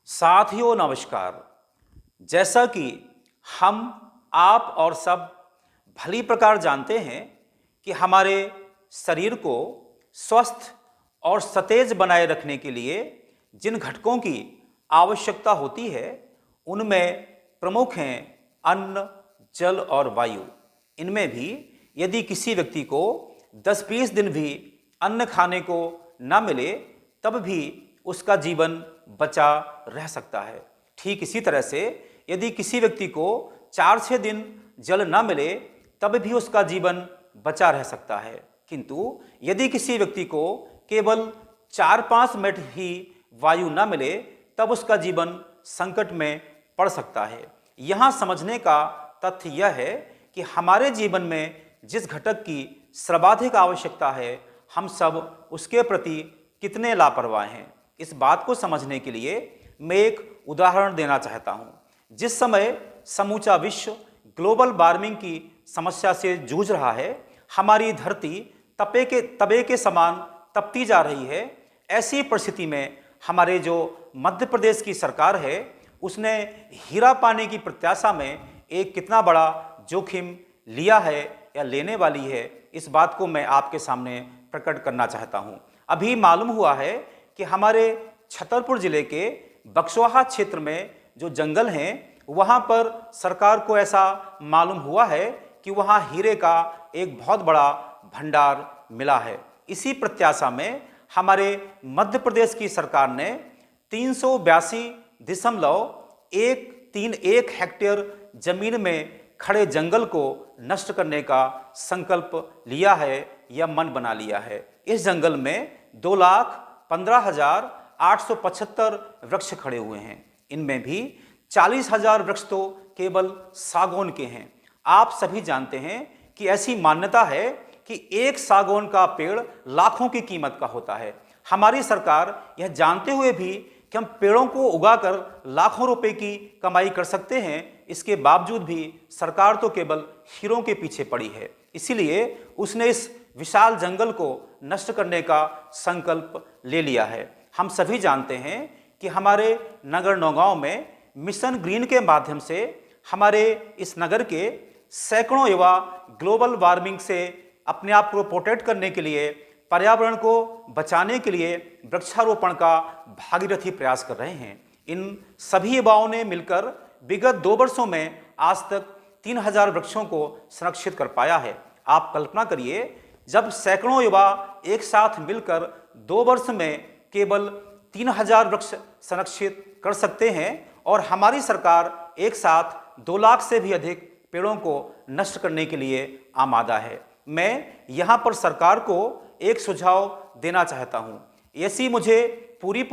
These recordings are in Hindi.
साथियों नमस्कार। जैसा कि हम आप और सब भली प्रकार जानते हैं कि हमारे शरीर को स्वस्थ और सतेज बनाए रखने के लिए जिन घटकों की आवश्यकता होती है उनमें प्रमुख हैं अन्न, जल और वायु। इनमें भी यदि किसी व्यक्ति को 10-20 दिन भी अन्न खाने को न मिले तब भी उसका जीवन बचा रह सकता है। ठीक इसी तरह से यदि किसी व्यक्ति को 4-6 दिन जल न मिले तब भी उसका जीवन बचा रह सकता है। किंतु यदि किसी व्यक्ति को केवल 4-5 मिनट ही वायु न मिले तब उसका जीवन संकट में पड़ सकता है। यहाँ समझने का तथ्य यह है कि हमारे जीवन में जिस घटक की सर्वाधिक आवश्यकता है हम सब उसके प्रति कितने लापरवाह हैं। इस बात को समझने के लिए मैं एक उदाहरण देना चाहता हूँ। जिस समय समूचा विश्व ग्लोबल वार्मिंग की समस्या से जूझ रहा है, हमारी धरती तवे के समान तपती जा रही है, ऐसी परिस्थिति में हमारे जो मध्य प्रदेश की सरकार है उसने हीरा पाने की प्रत्याशा में एक कितना बड़ा जोखिम लिया है या लेने वाली है, इस बात को मैं आपके सामने प्रकट करना चाहता हूँ। अभी मालूम हुआ है कि हमारे छतरपुर जिले के बक्सवाहा क्षेत्र में जो जंगल हैं वहाँ पर सरकार को ऐसा मालूम हुआ है कि वहाँ हीरे का एक बहुत बड़ा भंडार मिला है। इसी प्रत्याशा में हमारे मध्य प्रदेश की सरकार ने 382.131 हेक्टेयर जमीन में खड़े जंगल को नष्ट करने का संकल्प लिया है या मन बना लिया है। इस जंगल में 2,15,875 वृक्ष खड़े हुए हैं। इनमें भी 40,000 वृक्ष तो केवल सागौन के हैं। आप सभी जानते हैं कि ऐसी मान्यता है कि एक सागौन का पेड़ लाखों की कीमत का होता है। हमारी सरकार यह जानते हुए भी कि हम पेड़ों को उगाकर लाखों रुपए की कमाई कर सकते हैं, इसके बावजूद भी सरकार तो केवल हीरों के पीछे पड़ी है। इसीलिए उसने इस विशाल जंगल को नष्ट करने का संकल्प ले लिया है। हम सभी जानते हैं कि हमारे नगर नौगांव में मिशन ग्रीन के माध्यम से हमारे इस नगर के सैकड़ों युवा ग्लोबल वार्मिंग से अपने आप को प्रोटेक्ट करने के लिए, पर्यावरण को बचाने के लिए वृक्षारोपण का भागीरथी प्रयास कर रहे हैं। इन सभी युवाओं ने मिलकर विगत 2 वर्षों में आज तक 3,000 वृक्षों को संरक्षित कर पाया है। आप कल्पना करिए, जब सैकड़ों युवा एक साथ मिलकर 2 वर्ष में केवल 3,000 वृक्ष संरक्षित कर सकते हैं और हमारी सरकार एक साथ 2 लाख से भी अधिक पेड़ों को नष्ट करने के लिए आमादा है। मैं यहाँ पर सरकार को एक सुझाव देना चाहता हूँ। ऐसी मुझे पूरी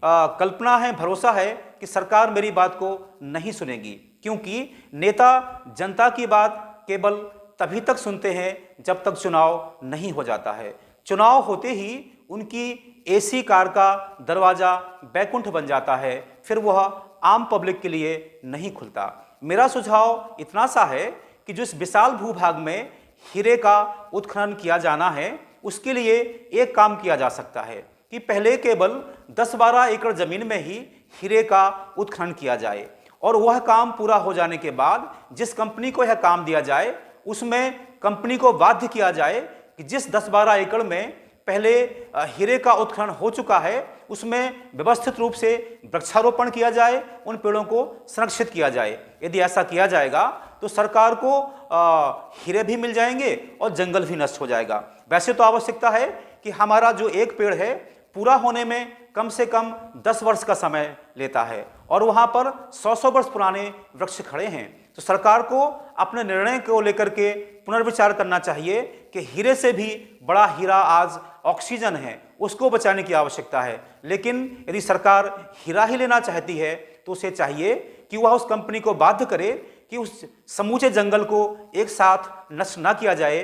कल्पना है, भरोसा है कि सरकार मेरी बात को नहीं सुनेगी, क्योंकि नेता जनता की बात केवल तभी तक सुनते हैं जब तक चुनाव नहीं हो जाता है। चुनाव होते ही उनकी एसी कार का दरवाज़ा बैकुंठ बन जाता है, फिर वह आम पब्लिक के लिए नहीं खुलता। मेरा सुझाव इतना सा है कि जो इस विशाल भूभाग में हीरे का उत्खनन किया जाना है, उसके लिए एक काम किया जा सकता है कि पहले केवल 10-12 एकड़ जमीन में ही हीरे का उत्खनन किया जाए और वह काम पूरा हो जाने के बाद जिस कंपनी को यह काम दिया जाए उसमें कंपनी को बाध्य किया जाए कि जिस 10-12 एकड़ में पहले हीरे का उत्खनन हो चुका है उसमें व्यवस्थित रूप से वृक्षारोपण किया जाए, उन पेड़ों को संरक्षित किया जाए। यदि ऐसा किया जाएगा तो सरकार को हीरे भी मिल जाएंगे और जंगल भी नष्ट हो जाएगा। वैसे तो आवश्यकता है कि हमारा जो एक पेड़ है पूरा होने में कम से कम 10 वर्ष का समय लेता है और वहाँ पर 100 वर्ष पुराने वृक्ष खड़े हैं। तो सरकार को अपने निर्णय को लेकर के पुनर्विचार करना चाहिए कि हीरे से भी बड़ा हीरा आज ऑक्सीजन है, उसको बचाने की आवश्यकता है। लेकिन यदि सरकार हीरा ही लेना चाहती है तो उसे चाहिए कि वह उस कंपनी को बाध्य करे कि उस समूचे जंगल को एक साथ नष्ट ना किया जाए,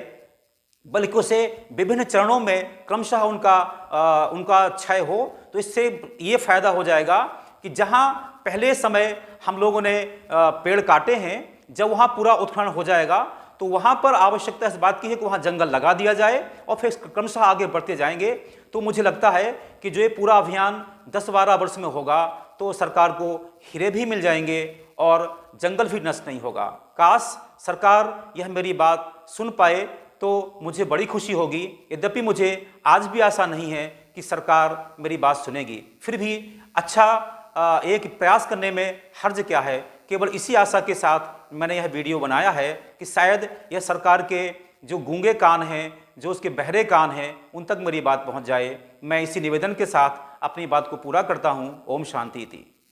बल्कि उसे विभिन्न चरणों में क्रमशः उनका क्षय हो। तो इससे ये फायदा हो जाएगा कि जहां पहले समय हम लोगों ने पेड़ काटे हैं, जब वहां पूरा उत्खनन हो जाएगा तो वहां पर आवश्यकता इस बात की है कि वहां जंगल लगा दिया जाए और फिर क्रमशः आगे बढ़ते जाएंगे। तो मुझे लगता है कि जो ये पूरा अभियान 10-12 वर्ष में होगा तो सरकार को हीरे भी मिल जाएंगे और जंगल भी नष्ट नहीं होगा। काश सरकार यह मेरी बात सुन पाए तो मुझे बड़ी खुशी होगी। यद्यपि मुझे आज भी आशा नहीं है कि सरकार मेरी बात सुनेगी, फिर भी अच्छा एक प्रयास करने में हर्ज क्या है। केवल इसी आशा के साथ मैंने यह वीडियो बनाया है कि शायद यह सरकार के जो गूंगे कान हैं, जो उसके बहरे कान हैं, उन तक मेरी बात पहुंच जाए। मैं इसी निवेदन के साथ अपनी बात को पूरा करता हूं। ओम शांति थी।